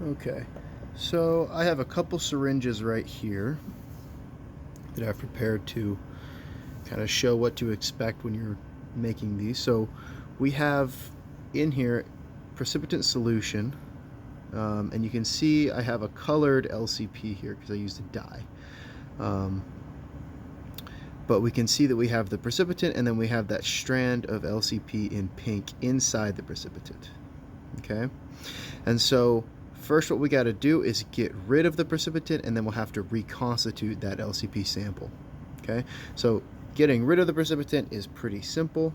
Okay, so I have a couple syringes right here that I've prepared to kind of show what to expect when you're making these. So we have in here precipitant solution, and you can see I have a colored LCP here because I used a dye. But we can see that we have the precipitant, and then we have that strand of LCP in pink inside the precipitant. Okay, and so first what we got to do is get rid of the precipitant, and then we'll have to reconstitute that LCP sample. Okay, so getting rid of the precipitant is pretty simple.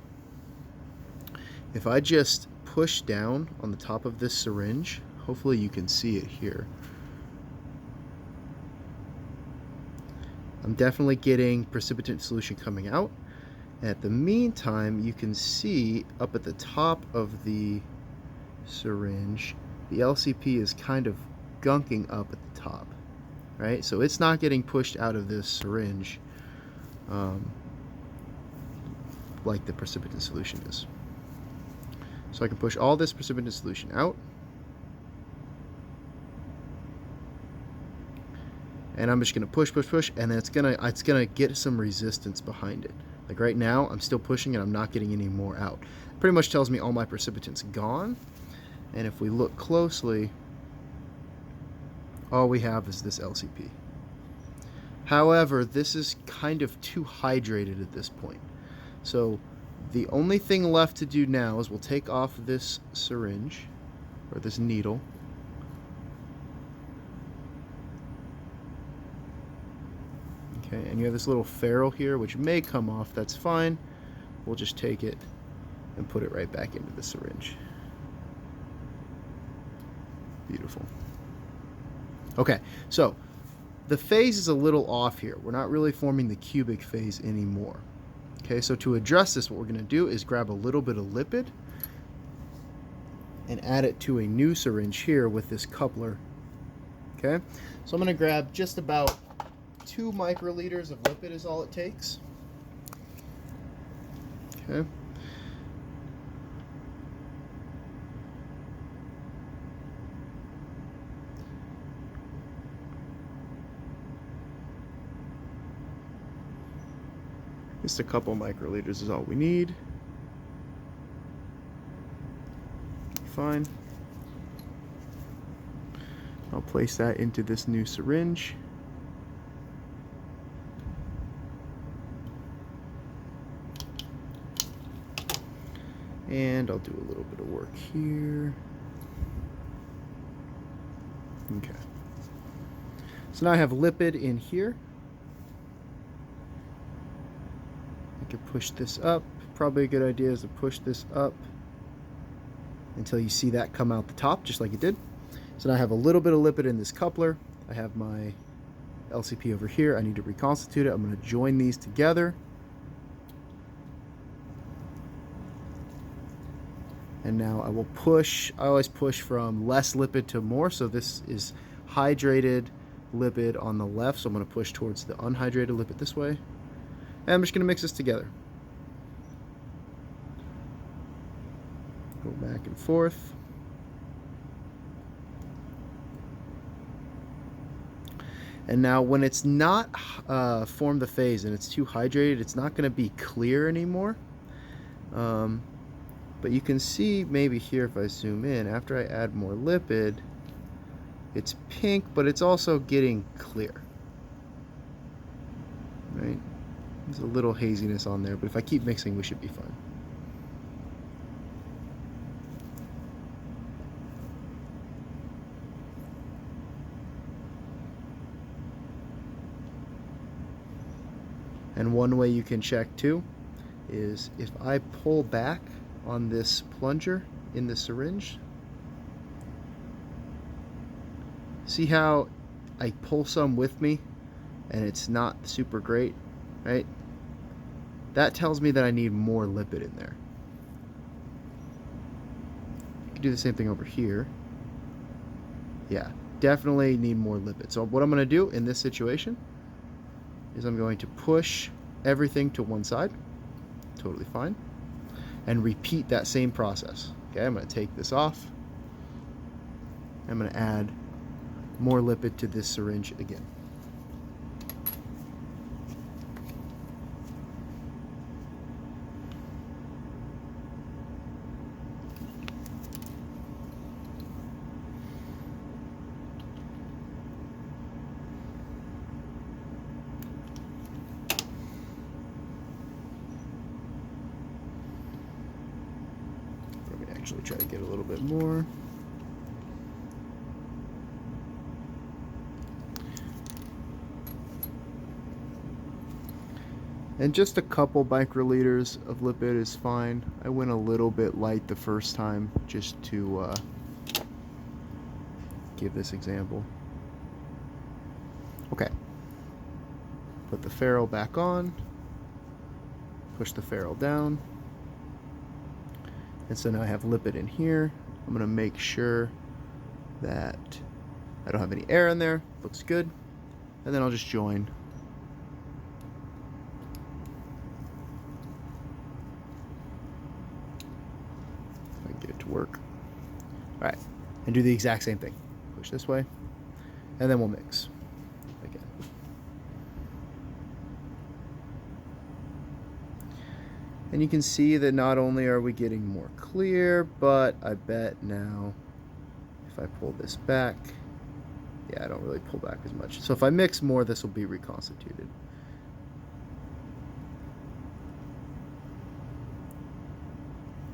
If I just push down on the top of this syringe, hopefully you can see it here. I'm definitely getting precipitant solution coming out. At the meantime, you can see up at the top of the syringe, the LCP is kind of gunking up at the top, right? So it's not getting pushed out of this syringe like the precipitant solution is. So I can push all this precipitant solution out. And I'm just gonna push, and then it's gonna get some resistance behind it. Like right now, I'm still pushing and I'm not getting any more out. Pretty much tells me all my precipitant's gone. And if we look closely, all we have is this LCP. However, this is kind of too hydrated at this point. So the only thing left to do now is we'll take off this syringe, or this needle. Okay, and you have this little ferrule here, which may come off, that's fine. We'll just take it and put it right back into the syringe. Beautiful. Okay, so the phase is a little off here. We're not really forming the cubic phase anymore. Okay, so to address this, what we're gonna do is grab a little bit of lipid and add it to a new syringe here with this coupler. Okay, so I'm gonna grab just about 2 microliters of lipid is all it takes. Okay. Just a couple microliters is all we need. Fine. I'll place that into this new syringe. And I'll do a little bit of work here. Okay. So now I have lipid in here. I can push this up. Probably a good idea is to push this up until you see that come out the top, just like it did. So now I have a little bit of lipid in this coupler. I have my LCP over here. I need to reconstitute it. I'm going to join these together. And now I will push. I always push from less lipid to more. So this is hydrated lipid on the left. So I'm going to push towards the unhydrated lipid this way. And I'm just going to mix this together. Go back and forth. And now when it's not formed the phase and it's too hydrated, it's not going to be clear anymore. But you can see maybe here if I zoom in, after I add more lipid, it's pink, but it's also getting clear. Right? There's a little haziness on there, but if I keep mixing, we should be fine. And one way you can check too is if I pull back on this plunger in the syringe, see how I pull some with me and it's not super great, right? That tells me that I need more lipid in there. You can do the same thing over here. Yeah, definitely need more lipid. So what I'm going to do in this situation is I'm going to push everything to one side, totally fine, and repeat that same process. Okay, I'm going to take this off, I'm going to add more lipid to this syringe again. Actually try to get a little bit more. And just a couple microliters of lipid is fine. I went a little bit light the first time just to give this example. Okay. Put the ferrule back on. Push the ferrule down. And so now I have lipid in here. I'm going to make sure that I don't have any air in there. Looks good. And then I'll just join. If I can get it to work. All right. And do the exact same thing. Push this way. And then we'll mix again. And you can see that not only are we getting more clear, but I bet now if I pull this back, yeah, I don't really pull back as much. So if I mix more, this will be reconstituted.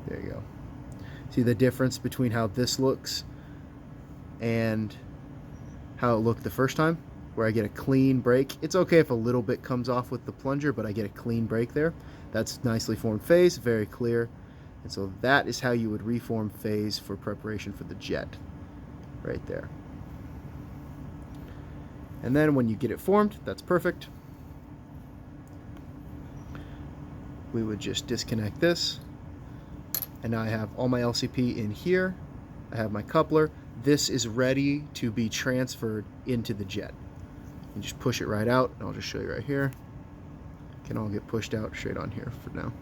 There you go. See the difference between how this looks and how it looked the first time, where I get a clean break. It's okay if a little bit comes off with the plunger, but I get a clean break there. That's nicely formed phase, very clear. And so that is how you would reform phase for preparation for the jet, right there. And then when you get it formed, that's perfect. We would just disconnect this. And now I have all my LCP in here. I have my coupler. This is ready to be transferred into the jet. You just push it right out, and I'll just show you right here. Can all get pushed out straight on here for now.